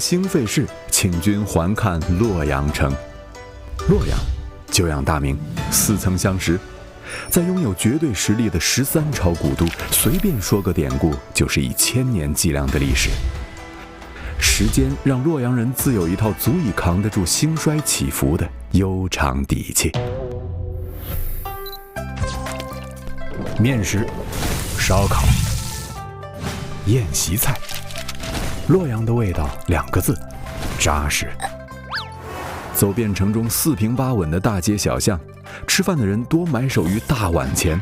兴废市，请君还看洛阳城。洛阳，久仰大名，似曾相识。在拥有绝对实力的13朝古都，随便说个典故，就是以1000年计量的历史。时间让洛阳人自有一套足以扛得住兴衰起伏的悠长底气。面食、烧烤、宴席菜，洛阳的味道2个字：扎实。走遍城中4平8稳的大街小巷，吃饭的人多埋首于大碗前，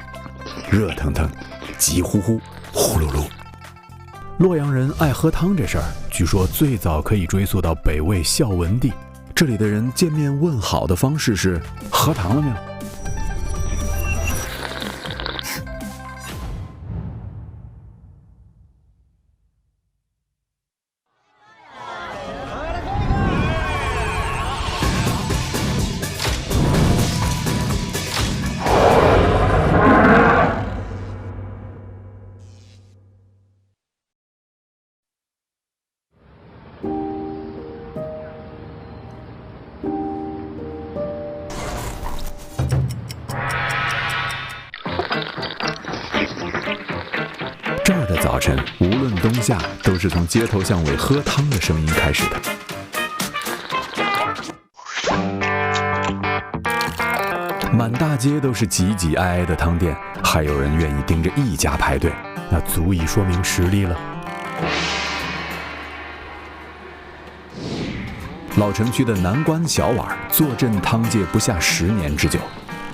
热腾腾，急呼呼，呼噜噜。洛阳人爱喝汤这事儿，据说最早可以追溯到北魏孝文帝。这里的人见面问好的方式是：喝汤了没有？这儿的早晨，无论冬夏，都是从街头巷尾喝汤的声音开始的。满大街都是挤挤挨挨的汤店，还有人愿意盯着一家排队，那足以说明实力了。老城区的南关小碗坐镇汤界不下10年之久，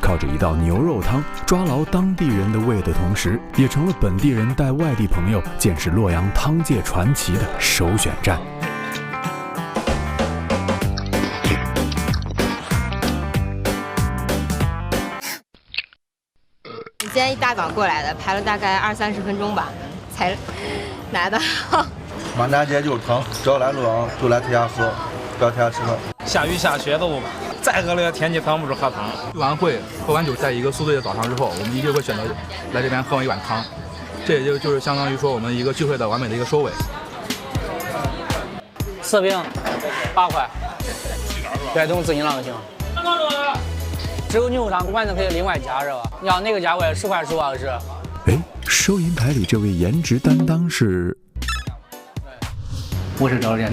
靠着一道牛肉汤抓牢当地人的胃的同时，也成了本地人带外地朋友见识洛阳汤界传奇的首选站。今天一大早过来的，排了大概20-30分钟吧，才来的。满大街就是汤，只要来洛阳就来他家喝，不要他家吃饭。下雨下雪都再恶劣的天气防不住喝汤。聚完会喝完酒，在一个宿醉的早上之后，我们一定会选择来这边喝一碗汤，这也就是相当于说我们一个聚会的完美的一个收尾。4瓶8块，别动自行了就行。只有牛肉汤馆子可以另外加是吧？你要哪个价位？10块1520。哎，收银台里这位颜值担当是？我是教练。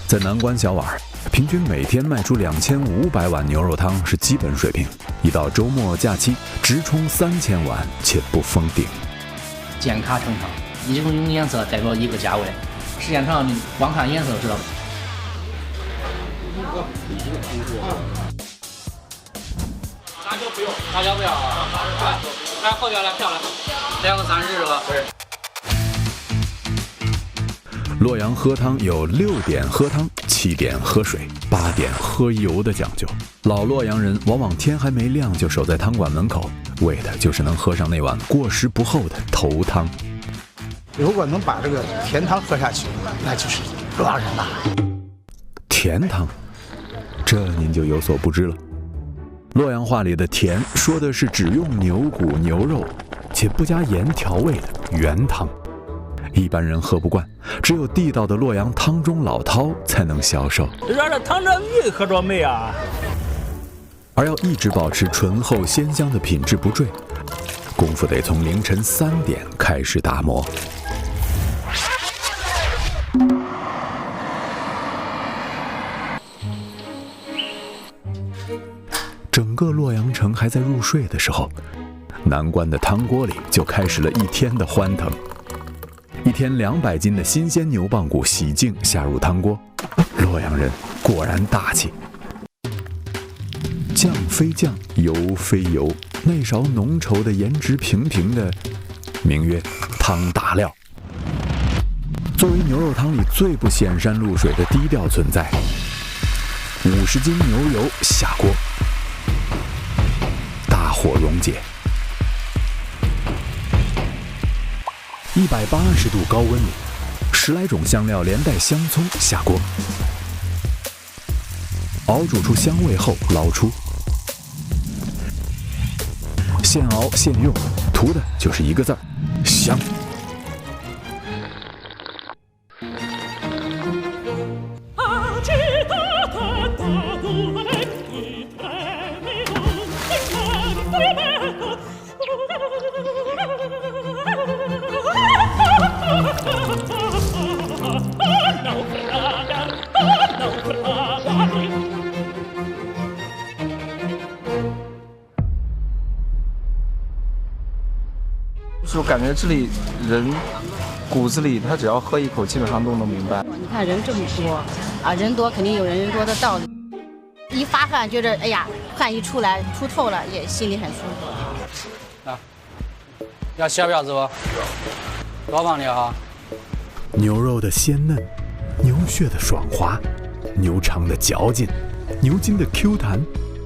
在南关小碗，平均每天卖出2500碗牛肉汤是基本水平，一到周末假期直冲3000碗，且不封顶。建卡成汤，一种颜色代表一个价位，时间长你光看颜色知道。辣椒不用，辣椒不要啊！来后脚来漂亮，2个30是吧？对。洛阳喝汤有6点喝汤、7点喝水、8点喝油的讲究。老洛阳人往往天还没亮就守在汤馆门口，为的就是能喝上那碗过时不候的头汤。如果能把这个甜汤喝下去，那就是洛阳人了。甜汤，这您就有所不知了。洛阳话里的甜，说的是只用牛骨、牛肉，且不加盐调味的原汤。一般人喝不惯，只有地道的洛阳汤中老饕才能消受。让这汤这鱼喝着没啊？而要一直保持醇厚鲜香的品质不坠，功夫得从凌晨3点开始打磨。整个洛阳城还在入睡的时候，南关的汤锅里就开始了一天的欢腾。一天200斤的新鲜牛棒骨洗净下入汤锅，洛阳人果然大气。酱非酱，油非油，那勺浓稠的颜值平平的，名曰汤大料。作为牛肉汤里最不显山露水的低调存在，50斤牛油下锅，大火溶解。180度高温里，10来种香料连带香葱下锅，熬煮出香味后捞出，现熬现用，图的就是一个字儿：香。香。就感觉这里人骨子里，他只要喝一口，基本上都能明白。你看人这么多啊，人多肯定有人多的道理。一发汗，觉着哎呀，汗一出来出透了，也心里很舒服。啊，要小膘子不？多放点哈。牛肉的鲜嫩，牛血的爽滑，牛肠的嚼劲，牛筋的 Q 弹，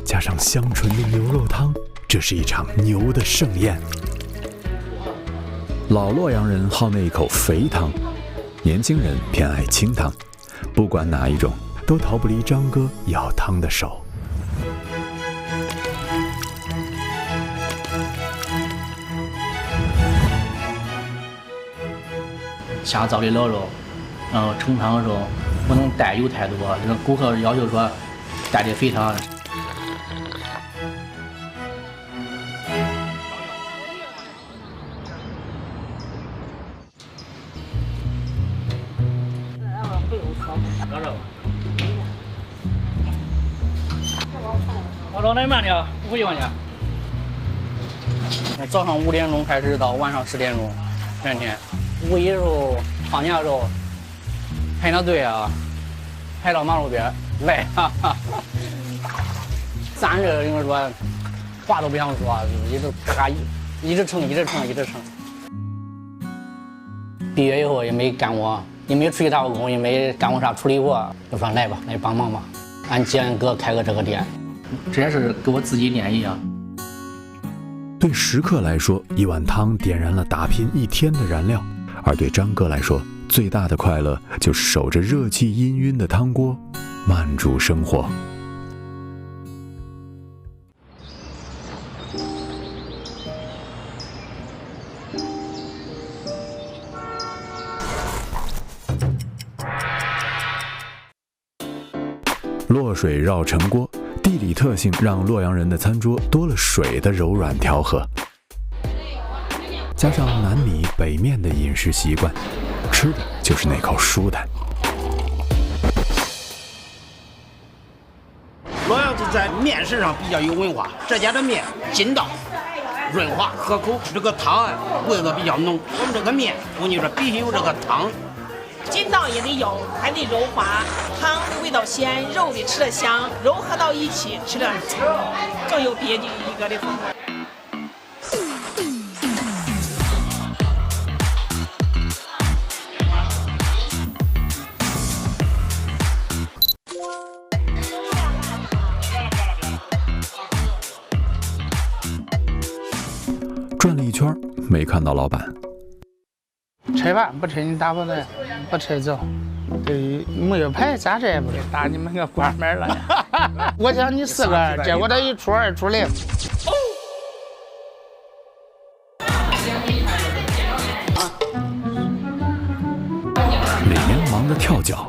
加上香醇的牛肉汤，这是一场牛的盛宴。老洛阳人好那一口肥汤，年轻人偏爱清汤，不管哪一种，都逃不离张哥舀汤的手。下灶的老肉，盛汤的时候不能带油太多，这个顾客要求说带点肥汤。老奶慢点，50块钱。早上5点钟开始到晚上10点钟，全天。5一的时候放假的时候排那队啊，排到马路边来，哈哈。站着跟说话都不想说，一直咔一直称。毕业以后也没干过，也没出去打过工，也没干过啥处理活，就说来吧，来帮忙吧。俺姐俺哥开个这个店。这也是给我自己练一样。对食客来说，一碗汤点燃了打拼一天的燃料；而对张哥来说，最大的快乐就是守着热气氤氲的汤锅，慢煮生活。落水绕城锅，地理特性让洛阳人的餐桌多了水的柔软调和，加上南米北面的饮食习惯，吃的就是那口舒坦。洛阳就在面食上比较有文化，这家的面筋道、润滑可口，这个汤啊味道比较浓。我们这个面，我跟你说必须有这个汤。筋道也得有，还得柔滑，汤的味道鲜，肉得吃得香，揉合到一起，吃的更有别具一格的风味。转了一圈，没看到老板。吃饭不吃你打不来，不吃走。对，没有牌咋这也不给打你们个关门了呀！我想你4个，结果他1出2出0。里面忙着跳脚，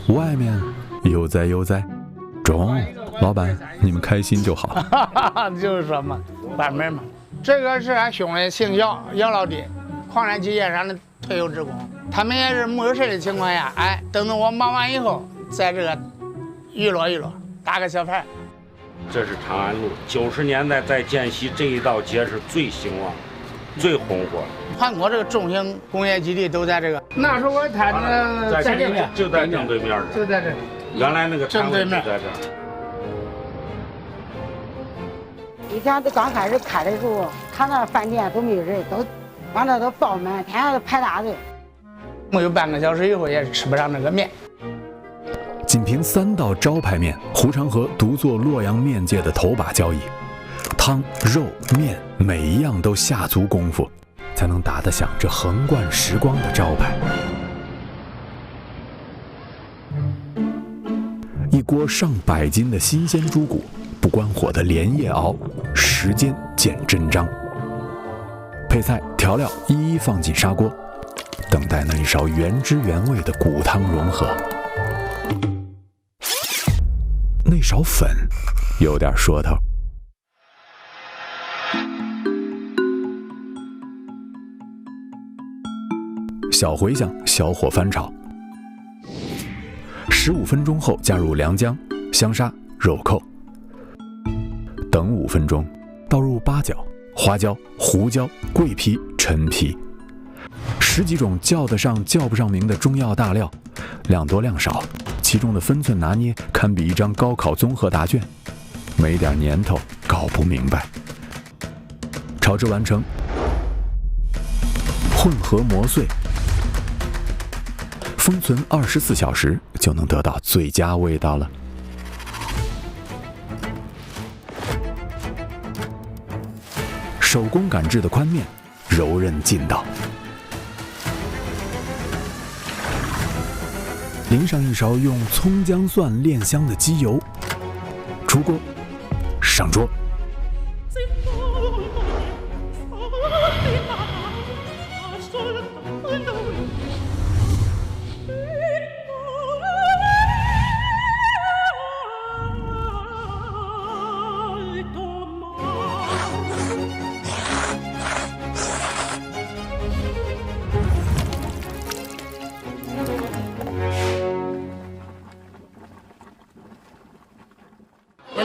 外面悠哉悠哉。中，老板你们开心就好。就是说嘛，关门嘛。这个是俺兄弟姓姚，姚老弟，矿山机械上的退休职工。他们也是没有事的情况下，哎，等到我忙完以后，在这个娱乐娱乐，打个小牌。这是长安路，90年代在建西这一道街是最兴旺、最红火。全国这个重型工业基地都在这个。那时候我摊子在这边，就在正对面，就在这。原来那个摊位就在这儿。以前刚开始开的时候，他那饭店都没有人，都完了都爆满，天天都排大队。没有半个小时以后也吃不上那个面。仅凭3道招牌面，胡长河独坐洛阳面界的头把交椅，汤、肉、面每一样都下足功夫，才能打得响这横贯时光的招牌。一锅上100斤的新鲜猪骨，不关火的连夜熬，时间见真章。配菜调料一一放进砂锅，等待那一勺原汁原味的骨汤融合。那勺粉有点说头。小茴香小火翻炒，15分钟后加入良姜、香砂、肉蔻，等5分钟，倒入八角、花椒、胡椒、桂皮、陈皮，10几种叫得上叫不上名的中药大料，量多量少，其中的分寸拿捏堪比一张高考综合答卷，没点年头搞不明白。炒制完成，混合磨碎，封存24小时就能得到最佳味道了。手工擀制的宽面，柔韧劲道。淋上一勺用葱姜蒜炼香的鸡油，出锅，上桌。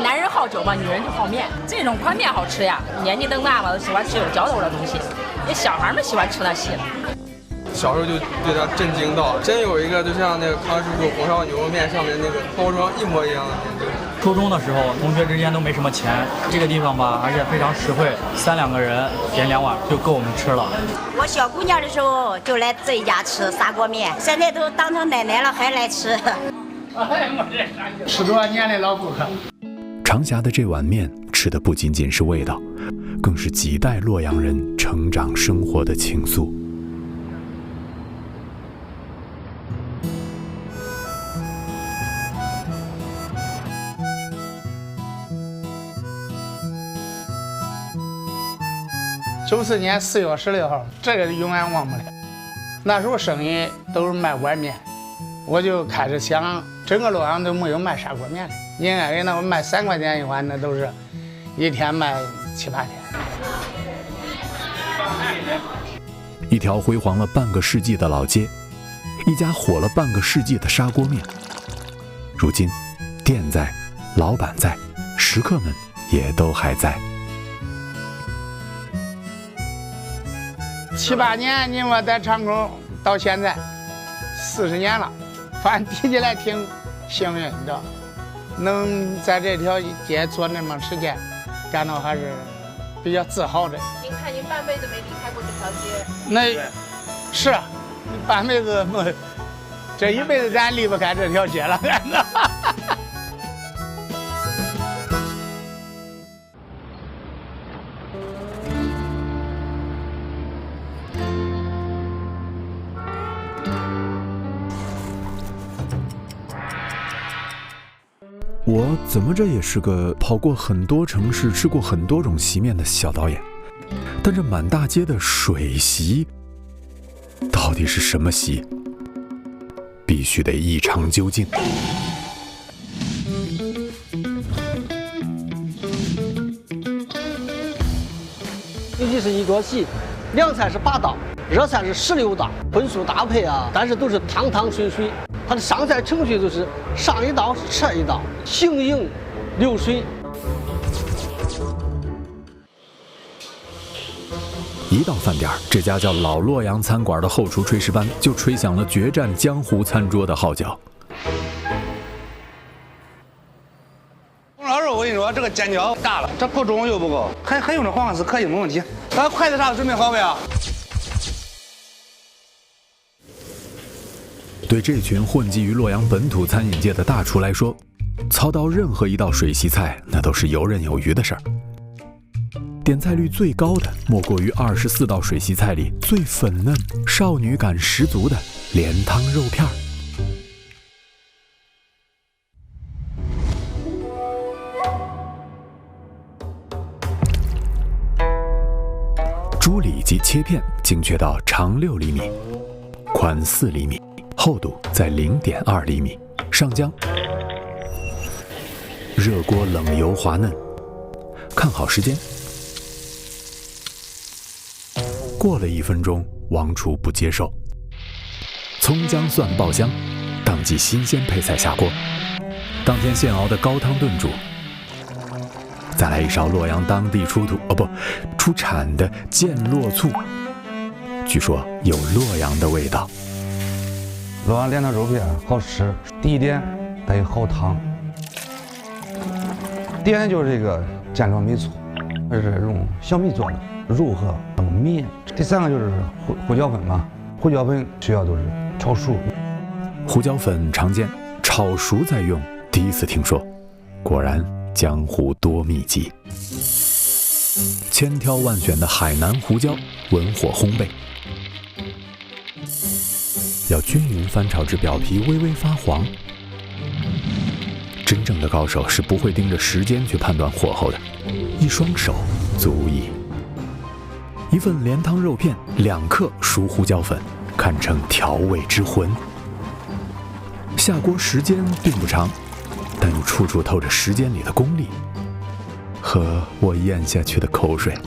男人好酒嘛，女人就好面。这种宽面好吃呀，年纪更大了都喜欢吃有嚼头的东西，那小孩们喜欢吃那细的。小时候就对它震惊到，真有一个就像那个康师傅红烧牛肉面上面那个包装一模一样的面。初中的时候，同学之间都没什么钱，这个地方吧，而且非常实惠，3、2个人点2碗就够我们吃了。我小姑娘的时候就来这一家吃砂锅面，现在都当成奶奶了还来吃。10多年的老顾客。长峡的这碗面吃的不仅仅是味道，更是几代洛阳人成长生活的情愫。94年4月16号，这个永远忘不了。那时候生意都是卖碗面，我就开始想，整个洛阳都没有卖砂锅面的，应该给那卖3块钱一碗，那都是一天卖7、8天。一条辉煌了半个世纪的老街，一家火了半个世纪的砂锅面。如今，店在，老板在，食客们也都还在。7、8年，你说在长口到现在40年了，反正提起来挺幸运，你知道，能在这条街做那么时间，感到还是比较自豪的。您看，您半辈子没离开过这条街，那是半辈子没，这一辈子咱离不开这条街了。我怎么着也是个跑过很多城市、吃过很多种席面的小导演，但这满大街的水席，到底是什么席？必须得一尝究竟。尤其是一桌席，凉菜是8道，热菜是16道，荤素搭配啊，但是都是汤汤水水。它的上菜程序就是上一道撤一道，行营流水。一到饭点，这家叫老洛阳餐馆的后厨炊事班就吹响了决战江湖餐桌的号角。红烧肉，我跟你说，这个尖椒大了，这够重又不够，还用这黄瓜丝可以没问题。咱筷子啥的准备好没有？对这群混迹于洛阳本土餐饮界的大厨来说，操刀任何一道水席菜，那都是游刃有余的事儿。点菜率最高的，莫过于24道水席菜里最粉嫩、少女感十足的莲汤肉片儿。猪里及切片精确到长6厘米，宽4厘米，厚度在0.2厘米。上浆，热锅冷油滑嫩。看好时间。过了1分钟，王厨不接受。葱姜蒜爆香，当季新鲜配菜下锅，当天现熬的高汤炖煮。再来1勺洛阳当地出产的健洛醋，据说有洛阳的味道。洛阳莲汤肉片好吃，第一点它有好汤，第二点就是这个健壮米醋，它是用小米做的，柔和绵。第3个就是胡椒粉嘛，胡椒粉需要都是炒熟。胡椒粉常见，炒熟再用，第一次听说。果然江湖多秘籍，千挑万选的海南胡椒，文火烘焙，要均匀翻炒至表皮微微发黄。真正的高手是不会盯着时间去判断火候的，一双手足矣。一份莲汤肉片，2克熟胡椒粉，堪称调味之魂。下锅时间并不长，但又处处透着时间里的功力和我咽下去的口水。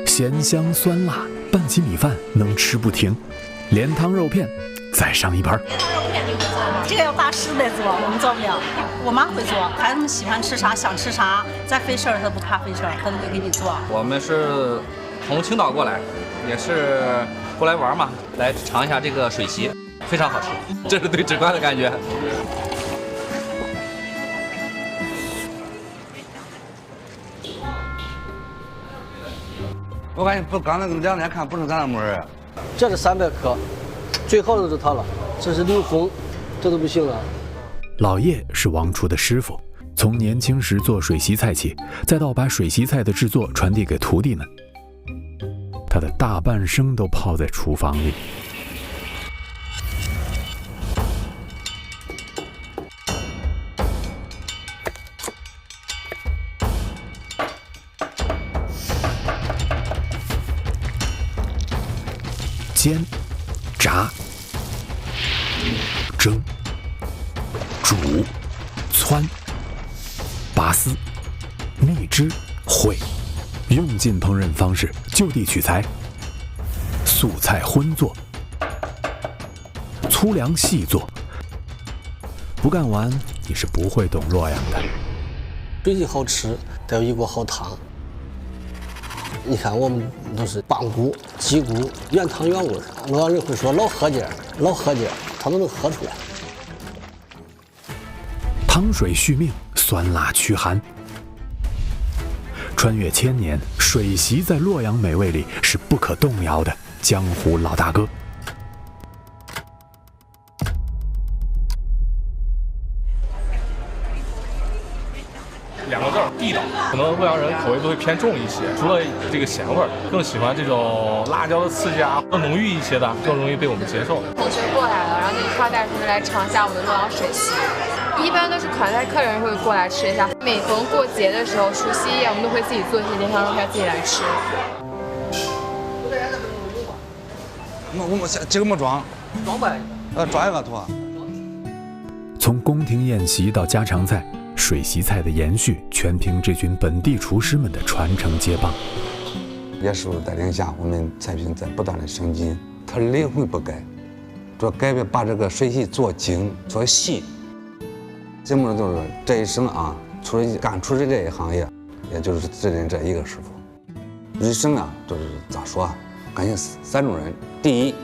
咸香酸辣拌起米饭能吃不停，莲汤肉片再上一盘。这个要大师来做，我们做不了。我妈会做，孩子们喜欢吃啥想吃啥，再费事儿她不怕费事儿，她都会给你做。我们是从青岛过来，也是过来玩嘛，来尝一下这个水席，非常好吃，这是最直观的感觉。我感觉刚才2天看不是咱那模儿。这是300克，最好的就是它了。这是刘峰，这都不行了。老叶是王厨的师傅，从年轻时做水席菜起，再到把水席菜的制作传递给徒弟们，他的大半生都泡在厨房里。煎、炸、蒸、煮、汆、拔丝、秘汁、烩，用尽烹饪方式，就地取材，素菜荤做，粗粮细做。不干完，你是不会懂洛阳的。水席好吃，得有一锅好汤。你看，我们都是棒骨、鸡骨，原汤原味。洛阳人会说老喝劲儿，他都能喝出来。汤水续命，酸辣驱寒。穿越千年，水席在洛阳美味里是不可动摇的江湖老大哥。2个字儿，地道。可能洛阳人口味都会偏重一些，除了这个咸味儿，更喜欢这种辣椒的刺激啊，更浓郁一些的，更容易被我们接受。同学过来了，然后就一块带同学来尝一下我们的洛阳水席。一般都是款待客人会过来吃一下，每逢过节的时候，除夕夜我们都会自己做一些莲汤肉片自己来吃。我们这个没装，装呗。装一个图。从宫廷宴席到家常菜。水席菜的延续，全凭这群本地厨师们的传承接棒。叶师傅带领下，我们菜品在不断的升级，它灵魂不改，主要改变把这个水席做精做细。节目就是这一生啊，除了干厨师这一行业，也就是只认这一个师傅。一生啊，就是咋说啊？感谢3种人：第一，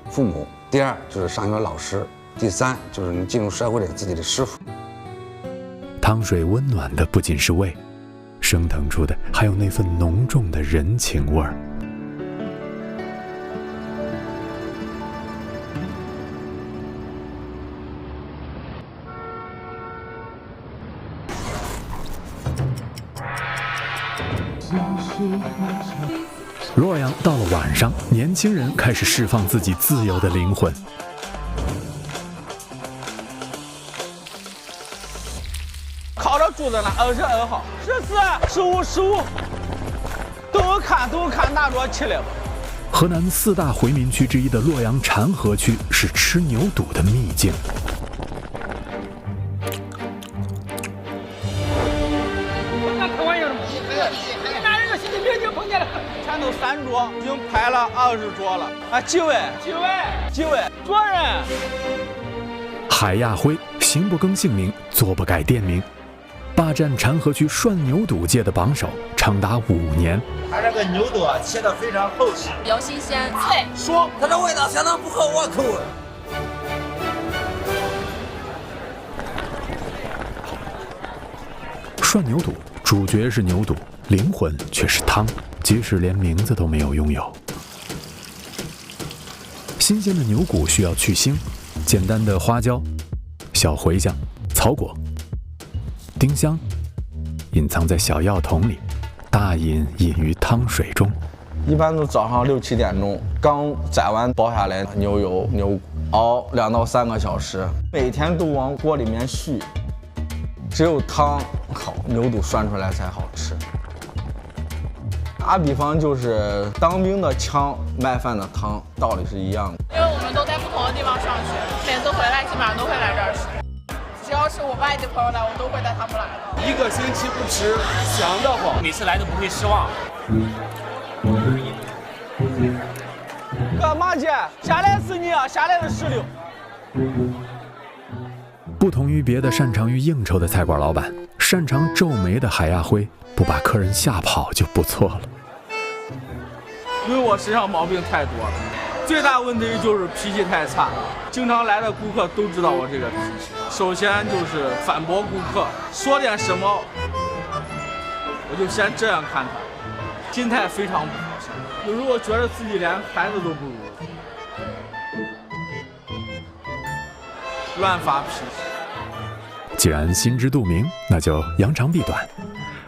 父母；第2就是上学老师；第3就是你进入社会的自己的师傅。汤水温暖的不仅是胃，升腾出的还有那份浓重的人情味儿。洛阳到了晚上，年轻人开始释放自己自由的灵魂。靠着住就在那22号，14、15、都看拿着起来吧。河南4大回民区之一的洛阳禅河区是吃牛肚的秘境。开玩笑的吗？你拿人个神经病就碰见了。前头3桌已经排了20桌了。啊，几位？主任。海亚辉行不更姓名，坐不改店名，霸占禅河区涮牛肚界的榜首长达5年。它这个牛肚啊，切得非常厚实，比较新鲜脆，爽，它的味道相当不合我口味。涮牛肚主角是牛肚，灵魂却是汤，即使连名字都没有拥有。新鲜的牛骨需要去腥，简单的花椒、小茴香、草果、丁香隐藏在小药桶里，大饮隐于汤水中。一般都早上6、7点钟，刚宰完包下来牛油、牛骨，熬2到3个小时，每天都往锅里面续。只有汤好，牛肚涮出来才好吃。打比方就是当兵的枪，卖饭的汤，道理是一样的。因为我们都在不同的地方上学，每次回来基本上都会来这儿吃。只要是我外地朋友来，我都会带他们来的。1个星期不吃，香得慌，每次来都不会失望。干嘛姐？下来是你啊，下来是16。不同于别的擅长于应酬的菜馆老板，擅长皱眉的海亚辉不把客人吓跑就不错了。因为我身上毛病太多了，最大问题就是脾气太差。经常来的顾客都知道我这个脾气。首先就是反驳顾客，说点什么，我就先这样看他，心态非常不好。有时候我觉得自己连孩子都不如，乱发脾气。既然心知肚明，那就扬长避短。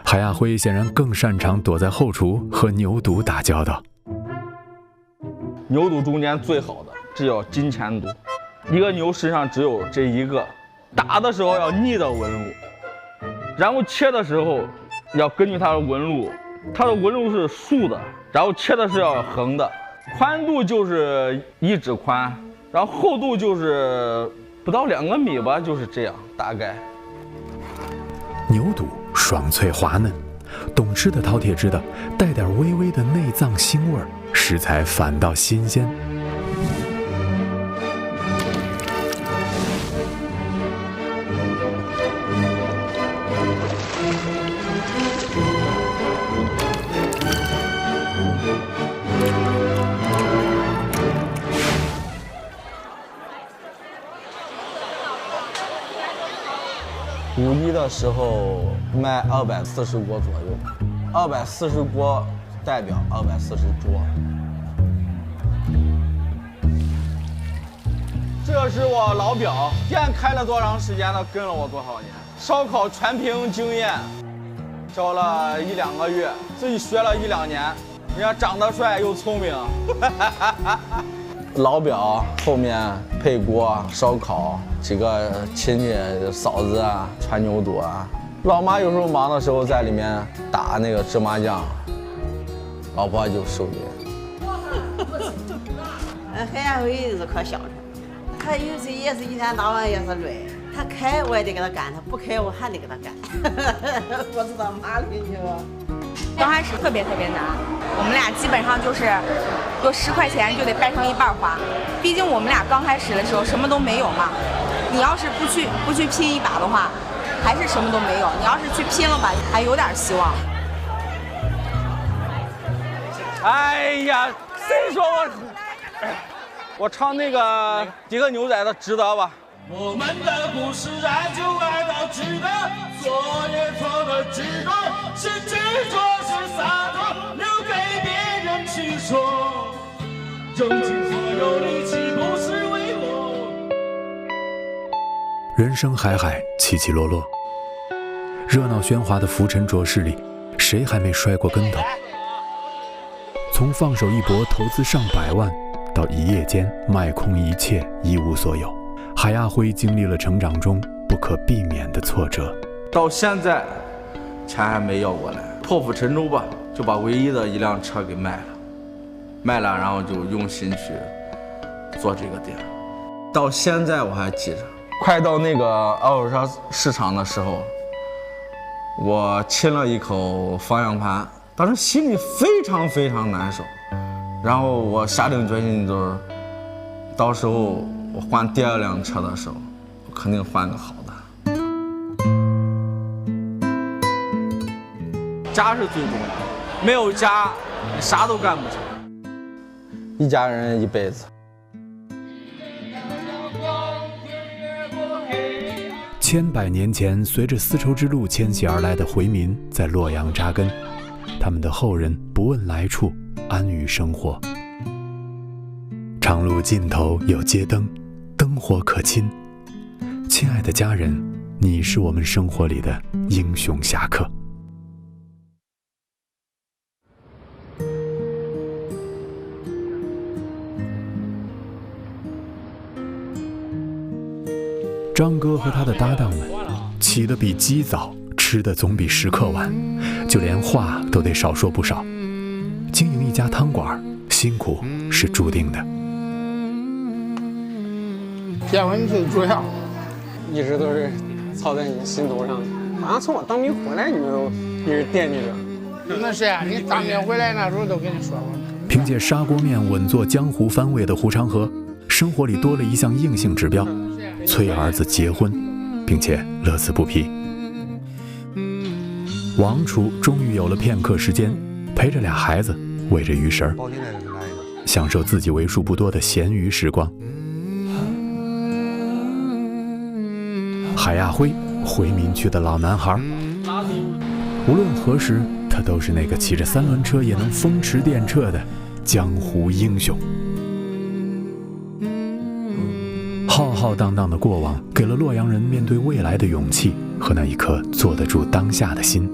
海亚辉显然更擅长躲在后厨和牛肚打交道。牛肚中间最好的，这叫金钱肚。一个牛身上只有这一个，打的时候要逆的纹路，然后切的时候要根据它的纹路，它的纹路是竖的，然后切的是要横的，宽度就是1指宽，然后厚度就是不到2个米吧，就是这样大概。牛肚爽脆滑嫩，懂吃的饕餮知道，带点微微的内脏腥味儿，食材反倒新鲜。5一的时候卖240锅左右，240锅代表240桌。这是我老表，店开了多长时间了，跟了我多少年，烧烤全凭经验，教了1、2个月，自己学了1、2年，人家长得帅又聪明。老表后面配锅烧烤，几个亲戚嫂子啊穿牛肚啊，老妈有时候忙的时候在里面打那个芝麻酱，老婆就收银。海亚辉是可孝顺，他有时也是一天到晚也是累，他开我也得给他干，他不开我还得给他干。我知道哪里去了。刚开始特别难，我们俩基本上就是有10块钱就得掰成一半花，毕竟我们俩刚开始的时候什么都没有嘛。你要是不去拼一把的话，还是什么都没有；你要是去拼了吧，还有点希望。哎呀，谁说我唱那个几个牛仔的值得吧？我们的故事爱就爱到值得，做也错的执着，是执着是洒脱，留给别人去说，用尽所有力气不是为我。人生海海，起起落落，热闹喧哗的浮沉浊世里，谁还没摔过跟头？从放手一搏投资上百万，到一夜间卖空一切一无所有，海亚辉经历了成长中不可避免的挫折，到现在钱还没要过来，破釜沉舟吧，就把唯一的一辆车给卖了，然后就用心去做这个店。到现在我还记着，快到那个二手车市场的时候，我亲了一口方向盘，当时心里非常非常难受。然后我下定决心，就是到时候我换第2辆车的时候，我肯定换个好的。家是最重要的，没有家，你啥都干不成。一家人一辈子。千百年前，随着丝绸之路迁徙而来的回民在洛阳扎根，他们的后人不问来处，安于生活。长路尽头有街灯，灯火可亲。亲爱的家人，你是我们生活里的英雄侠客。张哥和他的搭档们起得比鸡早，吃的总比食客晚，就连话都得少说不少。经营一家汤馆，辛苦是注定的。结婚最主要，一直都是操在你心头上。好像从我当兵回来，你们都一直惦记着。那是啊，你当兵回来那时候都跟你说过。凭借砂锅面稳坐江湖番位的胡长河，生活里多了一项硬性指标。催儿子结婚，并且乐此不疲。王厨终于有了片刻时间，陪着俩孩子，喂着鱼食，享受自己为数不多的闲余时光。海亚辉，回民区的老男孩，无论何时，他都是那个骑着3轮车也能风驰电掣的江湖英雄。浩浩荡荡的过往，给了洛阳人面对未来的勇气和那一颗坐得住当下的心。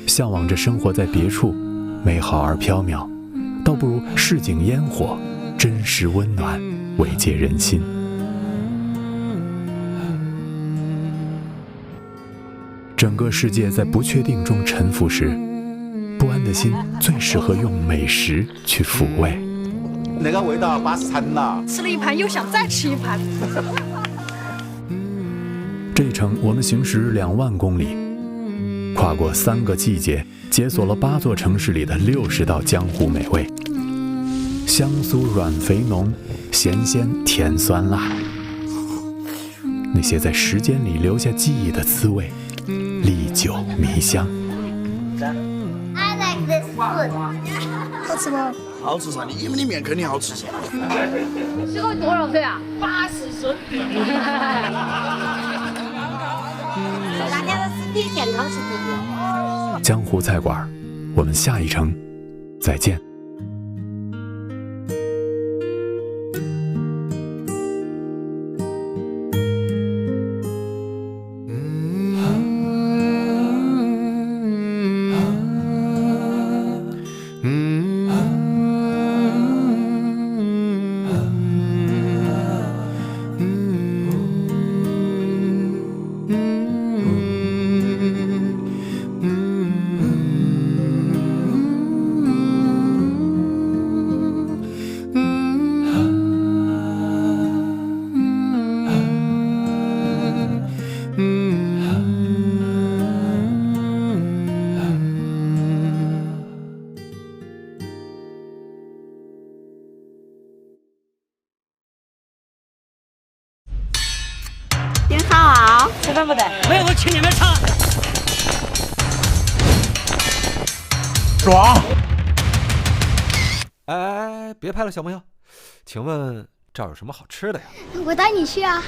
向往着生活在别处，美好而缥缈，倒不如市井烟火，真实温暖，慰藉人心。整个世界在不确定中沉浮时，不安的心最适合用美食去抚慰。那个味道巴适惨了，吃了一盘又想再吃一盘。这一程我们行驶2万公里，跨过3个季节，解锁了8座城市里的60道江湖美味，香酥软肥浓，咸鲜甜酸辣，那些在时间里留下记忆的滋味，历久弥香。I like this food。好吃吗？好吃噻，你们的面肯定好吃噻。这个多少岁啊？80岁。大家的身体健康是第一。江湖菜馆，我们下一程再见。您好，吃饭不得？没有，我请你们唱。爽！哎，别拍了，小朋友，请问这儿有什么好吃的呀？我带你去啊。